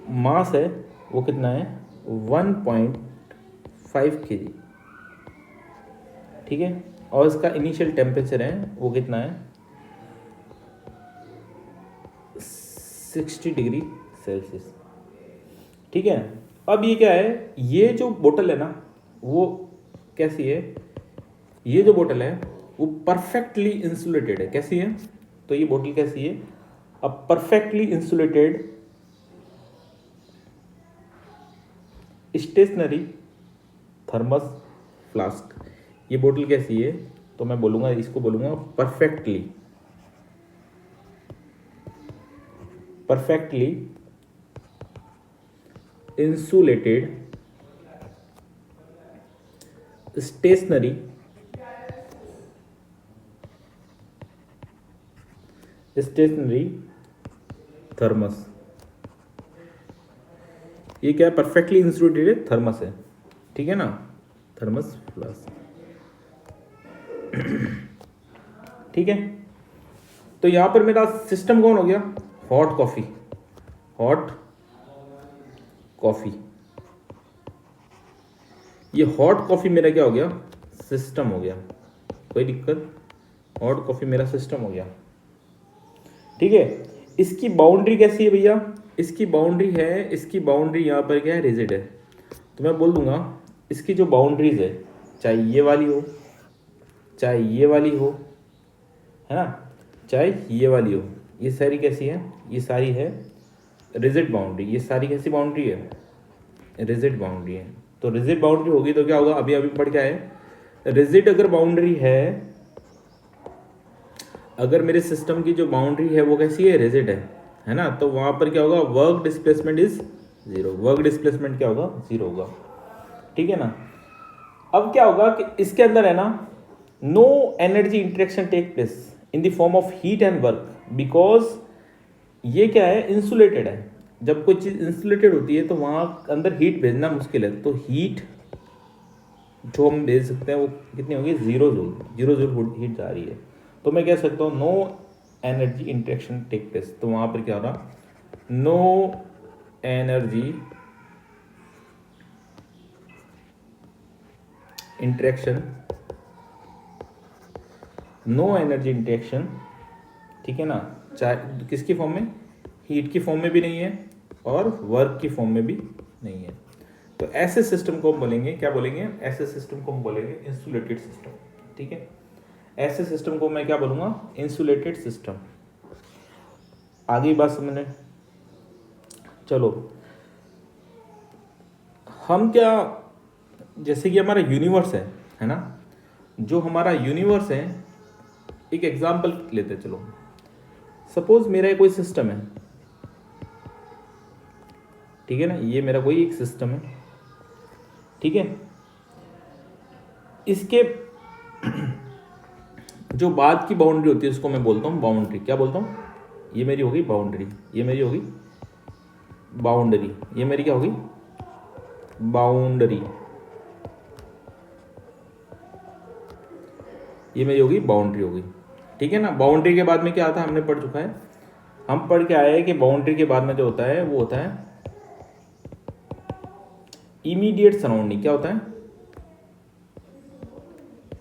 मास है वो कितना है, 1.5 kg। ठीक है, और इसका इनिशियल टेम्परेचर है वो कितना है, 60 डिग्री सेल्सियस। ठीक है, अब ये क्या है, ये जो बोतल है ना वो कैसी है, ये जो बोतल है वो परफेक्टली इंसुलेटेड है। कैसी है, तो ये बोतल कैसी है, अब perfectly insulated stationary thermos flask. ये बोतल कैसी है, तो मैं बोलूँगा, इसको बोलूँगा परफेक्टली इंसुलेटेड स्टेशनरी थर्मस। ये क्या है, परफेक्टली इंसुलेटेड थर्मस है, ठीक है ना, थर्मस फ्लास्क। ठीक है, तो यहां पर मेरा सिस्टम कौन हो गया, हॉट कॉफी। ये हॉट कॉफी मेरा क्या हो गया, सिस्टम हो गया, कोई दिक्कत, हॉट कॉफी मेरा सिस्टम हो गया। ठीक है, इसकी बाउंड्री कैसी है भैया, इसकी बाउंड्री यहाँ पर क्या है, रिजिड है। तो मैं बोल दूंगा इसकी जो बाउंड्रीज है, चाहे ये वाली हो, चाहे ये वाली हो, है ना, चाहे ये वाली हो, ये सारी कैसी है, ये सारी है रिजिड बाउंड्री। ये सारी कैसी बाउंड्री है, रिजिड बाउंड्री है। तो रिजिड बाउंड्री होगी तो क्या होगा, अभी पढ़ के आए, रिजिड अगर बाउंड्री है, अगर मेरे सिस्टम की जो बाउंड्री है वो कैसी है, रिजिड है ना, तो वहां पर क्या होगा, work displacement is zero. Work displacement क्या होगा, जीरो होगा। ठीक है ना। अब क्या होगा कि इसके अंदर है ना, no energy interaction take place in the form of heat and work, because ये क्या है, इंसुलेटेड है। जब कोई चीज इंसुलेटेड होती है तो वहां अंदर हीट भेजना मुश्किल है, तो हीट जो हम भेज सकते हैं वो कितनी होगी, जीरो जूल हीट जा रही है। तो मैं कह सकता हूँ no energy interaction take place. तो वहां पर क्या हो रहा, नो एनर्जी इंटरेक्शन, ठीक है ना, चाहे किसकी फॉर्म में, हीट की फॉर्म में भी नहीं है और वर्क की फॉर्म में भी नहीं है। तो ऐसे सिस्टम को हम बोलेंगे, क्या बोलेंगे, ऐसे सिस्टम को हम बोलेंगे इंसुलेटेड सिस्टम। ठीक है, ऐसे सिस्टम को मैं क्या बोलूंगा, इंसुलेटेड सिस्टम। आगे बात समझने, चलो हम क्या, जैसे कि हमारा यूनिवर्स है ना, जो हमारा यूनिवर्स है, एक एग्जांपल लेते हैं। चलो सपोज मेरा कोई सिस्टम है, ठीक है ना, ये मेरा कोई एक सिस्टम है, ठीक है, इसके जो बाद की बाउंड्री होती है उसको मैं बोलता हूँ बाउंड्री। क्या बोलता हूँ, ये मेरी होगी बाउंड्री, ये मेरी होगी बाउंड्री, ये मेरी क्या होगी, बाउंड्री, ये मेरी होगी बाउंड्री होगी। ठीक है ना। बाउंड्री के बाद में क्या आता है, हमने पढ़ चुका है, हम पढ़ के आए हैं कि बाउंड्री के बाद में जो होता है वो होता है इमीडिएट सराउंडिंग। क्या होता है,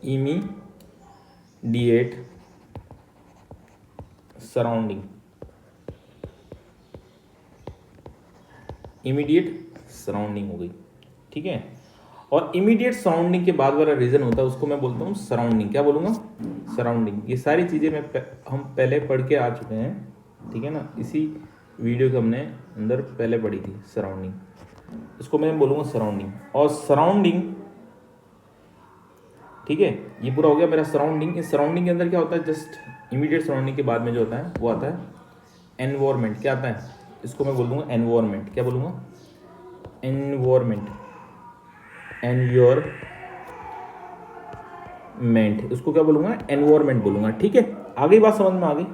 इमीडिएट सराउंडिंग, इमीडिएट सराउंडिंग हो गई। ठीक है, और इमीडिएट सराउंडिंग के बाद वाला रीजन होता है उसको मैं बोलता हूँ सराउंडिंग। क्या बोलूँगा, सराउंडिंग। ये सारी चीज़ें हम पहले पढ़ के आ चुके हैं, ठीक है ना, इसी वीडियो के हमने अंदर पहले पढ़ी थी सराउंडिंग, इसको मैं बोलूँगा सराउंडिंग। और सराउंडिंग, ठीक है, ये पूरा हो गया मेरा सराउंडिंग। इस सराउंडिंग के अंदर क्या होता है, जस्ट इमीडिएट सराउंडिंग के बाद में जो होता है वो आता है एनवायरमेंट। क्या आता है, इसको मैं बोल दूँगा एनवायरमेंट। क्या बोलूँगा, एनवायरमेंट, एनवायरमेंट, इसको क्या बोलूँगा, एनवायरमेंट बोलूँगा। ठीक है, आगे बात समझ में आ गई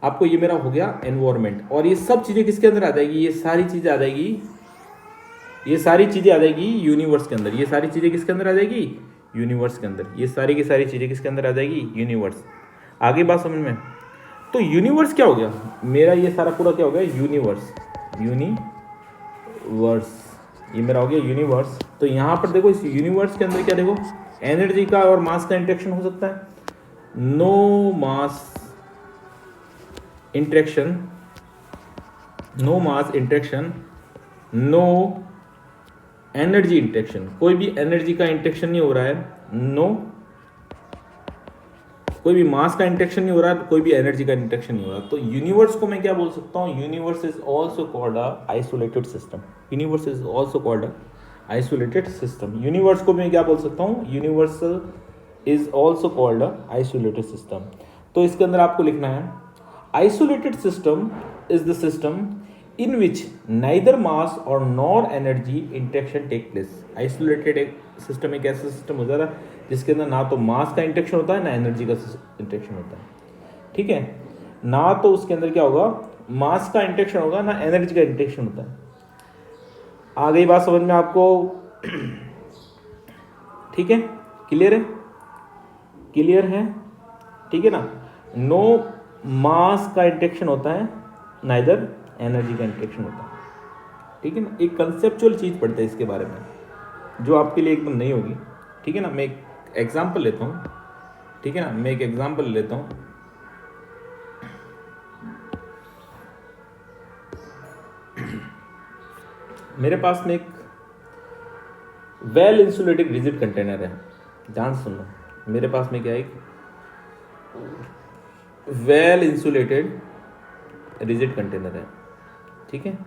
आपको। ये मेरा हो गया एनवायरमेंट, और ये सब चीज़ें किसके अंदर आ जाएगी, ये सारी चीज़ें आ जाएगी, ये सारी चीज़ें आ जाएगी यूनिवर्स के अंदर। ये सारी चीज़ें किसके अंदर आ जाएगी, यूनिवर्स के अंदर। ये सारी की सारी चीज़ें किसके अंदर आ जाएगी, यूनिवर्स। आगे बात समझ में। तो यूनिवर्स क्या हो गया मेरा, ये सारा पूरा क्या हो गया, यूनिवर्स, यूनिवर्स, ये मेरा हो गया यूनिवर्स। तो यहाँ पर देखो, इस यूनिवर्स के अंदर क्या देखो, एनर्जी का और मास का इंटरेक्शन हो सकता है। No mass interaction, no mass interaction, no energy interaction, कोई भी एनर्जी का इंटरेक्शन नहीं हो रहा है, नो, कोई भी मास का इंटरेक्शन नहीं हो रहा है, कोई भी एनर्जी का इंटरेक्शन नहीं हो रहा। तो यूनिवर्स को मैं क्या बोल सकता हूँ, universe is also called a isolated system. Universe is also called a isolated system. Universe को मैं क्या बोल सकता हूँ, universal is also called a isolated system. तो इसके अंदर आपको लिखना है isolated system is the system in which neither mass और nor energy interaction take place. Isolated एक सिस्टम एक ऐसा सिस्टम होता है जिसके अंदर ना तो मास का इंटरेक्शन होता है ना एनर्जी का इंटरेक्शन होता है, ठीक है। ना तो उसके अंदर क्या होगा, मास का इंटरेक्शन होगा ना एनर्जी का इंटरेक्शन होता है। आ गई बात समझ में आपको? ठीक है, क्लियर है, क्लियर है, ठीक है ना। नो मास का इंटरेक्शन होता है, नाइदर एनर्जी का इंटरेक्शन होता है, ठीक है ना। एक कंसेप्चुअल चीज़ पढ़ते हैं इसके बारे में जो आपके लिए एकदम नहीं होगी, ठीक है ना। मैं एक एग्जांपल लेता हूँ, ठीक है ना, मैं एक एग्जांपल लेता हूँ। मेरे पास में एक वेल इंसुलेटेड रिजिड कंटेनर है, ध्यान से सुनना। मेरे पास में क्या है, एक वेल इंसुलेटेड रिजिड कंटेनर है, ठीक है।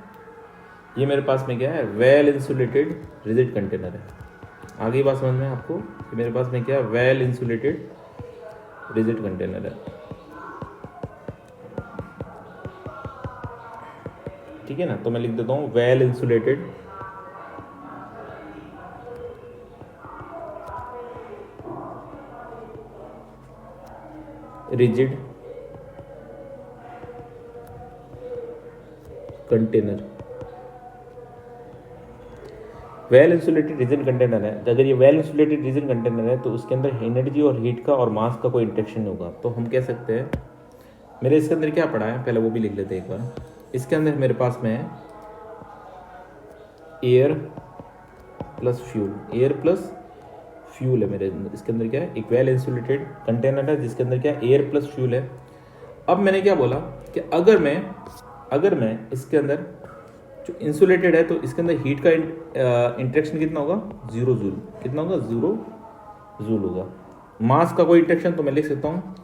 ये मेरे पास में क्या है, वेल इंसुलेटेड रिजिड कंटेनर है। आगे बात समझ में आपको कि मेरे पास में क्या है, वेल इंसुलेटेड रिजिड कंटेनर है, ठीक है ना। तो मैं लिख देता हूँ well insulated rigid container. Well insulated rigid container है, अगर ये वेल इंसुलेटेड रिजिड कंटेनर है तो उसके अंदर एनर्जी और हीट का और मास का कोई इंटरेक्शन नहीं होगा। तो हम कह सकते हैं, मेरे इसके अंदर क्या पड़ा है पहले वो भी लिख लेते हैं एक बार। इसके अंदर मेरे पास में है air plus fuel, air plus fuel है मेरे इसके अंदर। क्या है, एक वेल इंसुलेटेड कंटेनर है जिसके अंदर क्या है, एयर प्लस फ्यूल है। अब मैंने क्या बोला कि अगर मैं इसके अंदर जो इंसुलेटेड है तो इसके अंदर हीट का इंटरेक्शन कितना होगा, 0 जूल। कितना होगा, 0 जूल होगा। मास का कोई इंटरेक्शन तो मैं लिख सकता हूँ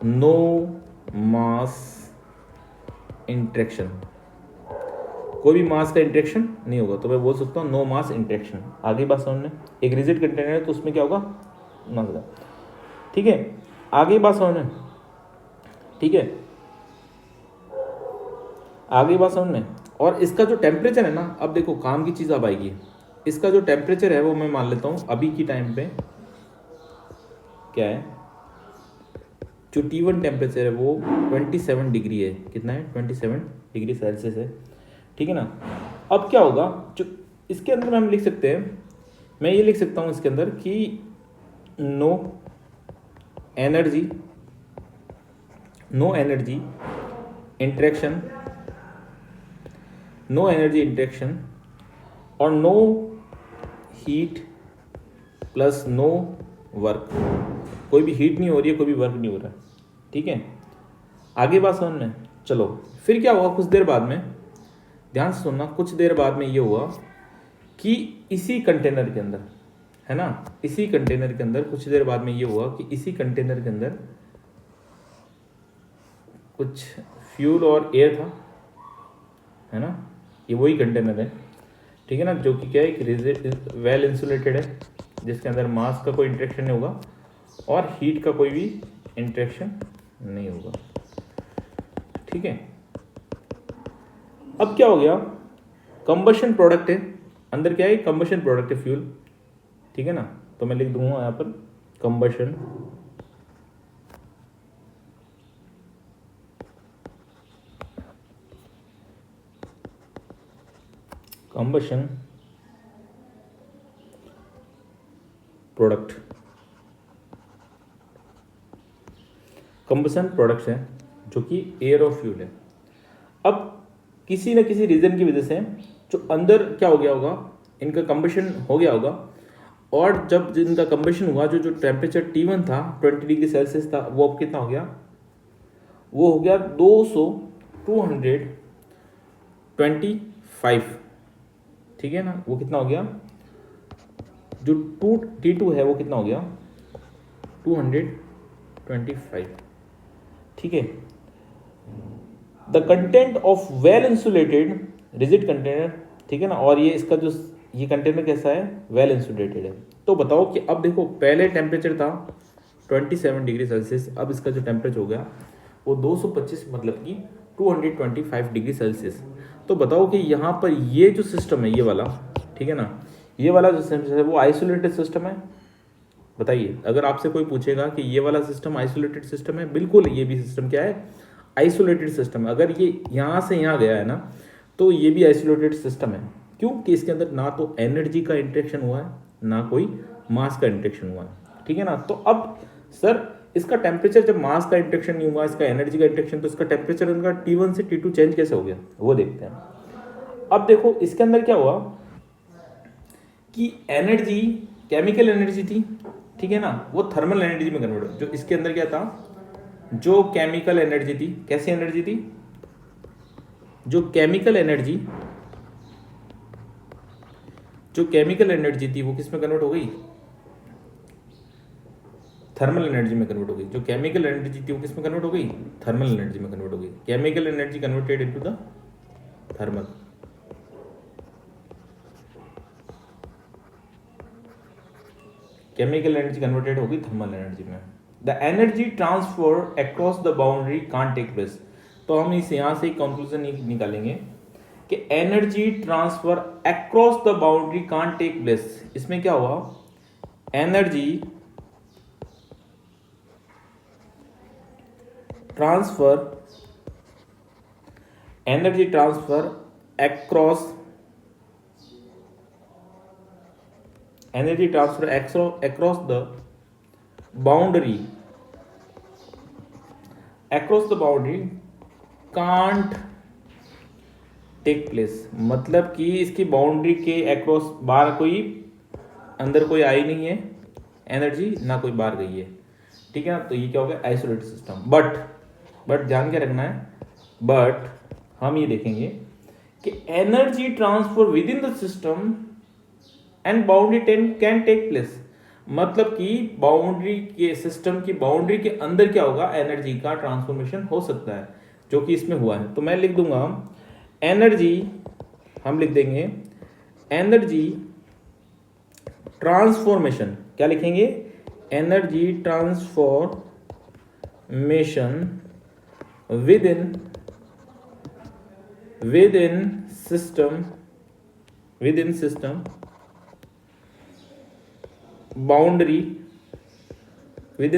नो मास इंटरेक्शन, कोई भी मास का इंटरेक्शन नहीं होगा, तो मैं बोल सकता हूँ नो मास इंटरेक्शन। आगे बात समझने, एक रिजिड कंटेनर है तो उसमें क्या होगा, मास होगा, ठीक है। आगे बात समझने, ठीक है, आगे बात समझने। और इसका जो टेम्परेचर है ना, अब देखो काम की चीज़ अब आएगी। इसका जो टेम्परेचर है वो मैं मान लेता हूँ अभी की टाइम पे क्या है, जो T1 टेम्परेचर है वो 27 डिग्री है। कितना है, 27 डिग्री सेल्सियस है, ठीक है ना। अब क्या होगा, जो इसके अंदर हम लिख सकते हैं, मैं ये लिख सकता हूँ इसके अंदर कि no energy interaction, no energy interaction और no heat plus no work. कोई भी हीट नहीं हो रही है, कोई भी वर्क नहीं हो रहा है, ठीक है। आगे बात समझ में, चलो फिर क्या हुआ कुछ देर बाद में, ध्यान से सुनना। कुछ देर बाद में ये हुआ कि इसी कंटेनर के अंदर, है ना, इसी कंटेनर के अंदर कुछ देर बाद में ये हुआ कि इसी कंटेनर के अंदर कुछ फ्यूल और एयर था, है ना। ये वही कंटेनर है, ठीक है ना, जो कि क्या है, एक वेल इंसुलेटेड है जिसके अंदर मास का कोई इंटरेक्शन नहीं होगा और हीट का कोई भी इंटरेक्शन नहीं होगा, ठीक है। अब क्या हो गया, कंबशन प्रोडक्ट है अंदर, क्या है, कंबशन प्रोडक्ट है फ्यूल, ठीक है ना। तो मैं लिख दूंगा यहाँ पर कंबशन प्रोडक्ट, कंबशन प्रोडक्ट्स है जो कि एयर और फ्यूल है। अब किसी न किसी रीज़न की वजह से जो अंदर क्या हो गया होगा, इनका कंबशन हो गया होगा, और जब इनका कंबशन हुआ जो टेम्परेचर T1 था 20 डिग्री सेल्सियस था, वो अब कितना हो गया, वो हो गया 225, ठीक है ना। वो कितना हो गया, जो T2 है वो कितना हो गया, 225, ठीक है। The content of well insulated rigid container, ठीक है ना। और ये इसका जो ये कंटेनर कैसा है, वेल इंसुलेटेड है। तो बताओ कि अब देखो पहले टेम्परेचर था 27 डिग्री सेल्सियस, अब इसका जो टेम्परेचर हो गया वो 225 मतलब कि 225 डिग्री सेल्सियस। तो बताओ कि यहाँ पर ये जो सिस्टम है ये वाला, ठीक है ना, ये वाला जो सिस्टम है वो आइसोलेटेड सिस्टम है। बताइए, अगर आपसे कोई पूछेगा कि ये वाला सिस्टम आइसोलेटेड सिस्टम है, बिल्कुल ये भी सिस्टम क्या है, आइसोलेटेड सिस्टम है। अगर ये यहाँ से यहाँ गया है ना तो ये भी आइसोलेटेड सिस्टम है। क्यों कि इसके अंदर ना तो एनर्जी का इंटरेक्शन हुआ है ना कोई मास का इंटरेक्शन हुआ है, ठीक है ना। तो अब सर इसका टेम्परेचर, जब मास का इंटरेक्शन नहीं हुआ, इसका एनर्जी का इंटरेक्शन, तो इसका टेम्परेचर इनका T1 से T2 चेंज कैसे हो गया वो देखते हैं। अब देखो इसके अंदर क्या हुआ कि एनर्जी केमिकल एनर्जी थी, ठीक है ना, वो थर्मल एनर्जी में कन्वर्ट हो। जो इसके अंदर क्या था, जो केमिकल एनर्जी थी, कैसी एनर्जी थी, जो केमिकल एनर्जी थी वो किस में कन्वर्ट हो गई, थर्मल एनर्जी में कन्वर्ट हो गई। जो केमिकल एनर्जी थी वो किस में कन्वर्ट हो गई, थर्मल एनर्जी में कन्वर्ट हो गई। Chemical energy converted into the thermal. Chemical energy converted होगी थर्मल एनर्जी में। The energy transfer across the boundary can't take place. तो हम इस यहां से कंक्लूजन निकालेंगे कि energy transfer across the boundary can't take place. इसमें क्या हुआ, energy transfer across the boundary can't take place. मतलब कि इसकी बाउंड्री के अक्रॉस बाहर कोई, अंदर कोई आई नहीं है एनर्जी, ना कोई बाहर गई है, ठीक है ना। तो ये क्या हो गया, आइसोलेटेड सिस्टम। बट ध्यान क्या रखना है, बट हम ये देखेंगे कि energy transfer within the system and boundary can take place. मतलब कि बाउंड्री के सिस्टम की बाउंड्री के अंदर क्या होगा, एनर्जी का ट्रांसफॉर्मेशन हो सकता है, जो कि इसमें हुआ है। तो मैं लिख दूंगा एनर्जी, हम लिख देंगे एनर्जी ट्रांसफॉर्मेशन। क्या लिखेंगे, energy transformation within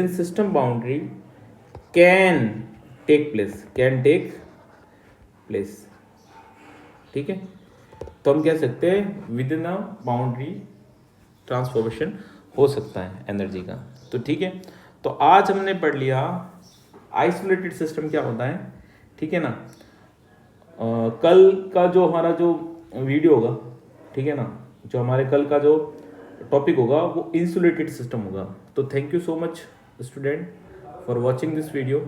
system boundary can take place, ठीक है। तो हम कह सकते हैं with in a boundary transformation हो सकता है एनर्जी का। तो ठीक है, तो आज हमने पढ़ लिया आइसोलेटेड सिस्टम क्या होता है, ठीक है ना। कल का जो हमारा जो वीडियो होगा, ठीक है ना, जो हमारे कल का जो टॉपिक होगा वो इंसुलेटेड सिस्टम होगा। तो thank you so much student for watching this video.